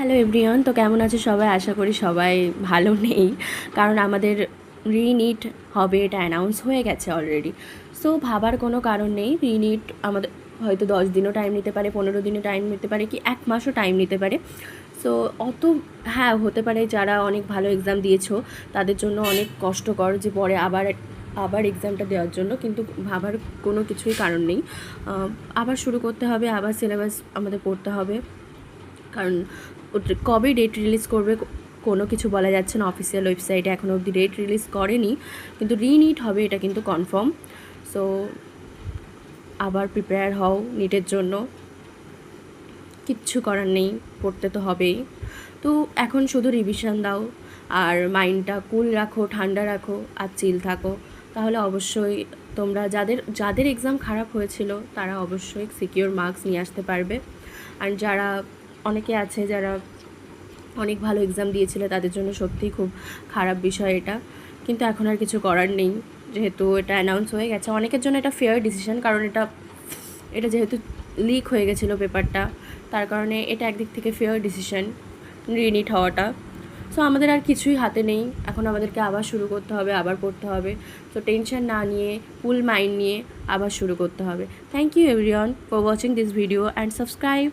Hello everyone, তো কেমন আছে সবাই? আশা করি সবাই ভালো নেই, কারণ আমাদের রিনিট হবে এটা অ্যানাউন্স হয়ে গেছে অলরেডি। সো ভাবার কোনো কারণ নেই। রিনিট আমাদের হয়তো 10 দিনও টাইম নিতে পারে, 15 দিনও টাইম নিতে পারে, কি 1 মাসও টাইম নিতে পারে। সো অত হ্যাঁ হতে পারে যারা অনেক ভালো এক্সাম দিয়েছো তাদের জন্য অনেক কষ্টকর যে পরে আবার আবার এক্সামটা দেওয়ার জন্য, কিন্তু ভাবার কোনো কিছুই কারণ নেই। আবার শুরু করতে হবে, আবার সিলেবাস আমাদের পড়তে হবে, কারণ কবে ডেট রিলিজ করবে কোনো কিছু বলা যাচ্ছে না। অফিসিয়াল ওয়েবসাইটে এখনও অবধি ডেট রিলিজ করেনি, কিন্তু রিনিট হবে এটা কিন্তু কনফার্ম। সো আবার প্রিপেয়ার হও নিটের জন্য, কিচ্ছু করার নেই, পড়তে তো হবেই। তো এখন শুধু রিভিশন দাও আর মাইন্ডটা কুল রাখো, ঠান্ডা রাখো আর চিল থাকো, তাহলে অবশ্যই তোমরা যাদের যাদের এক্সাম খারাপ হয়েছিল তারা অবশ্যই সিকিওর মার্কস নিয়ে আসতে পারবে। আর যারা অনেকে আছে যারা অনেক ভালো এক্সাম দিয়েছিল তাদের জন্য সত্যিই খুব খারাপ বিষয় এটা, কিন্তু এখন আর কিছু করার নেই, যেহেতু এটা অ্যানাউন্স হয়ে গেছে। অনেকের জন্য এটা ফেয়ার ডিসিশন, কারণ এটা এটা যেহেতু লিক হয়ে গেছিলো পেপারটা, তার কারণে এটা একদিক থেকে ফেয়ার ডিসিশন রিনিট হওয়াটা। সো আমাদের আর কিছুই হাতে নেই, এখন আমাদেরকে আবার শুরু করতে হবে, আবার পড়তে হবে। সো টেনশন না নিয়ে ফুল মাইন্ড নিয়ে আবার শুরু করতে হবে। Thank you everyone for watching this video and subscribe.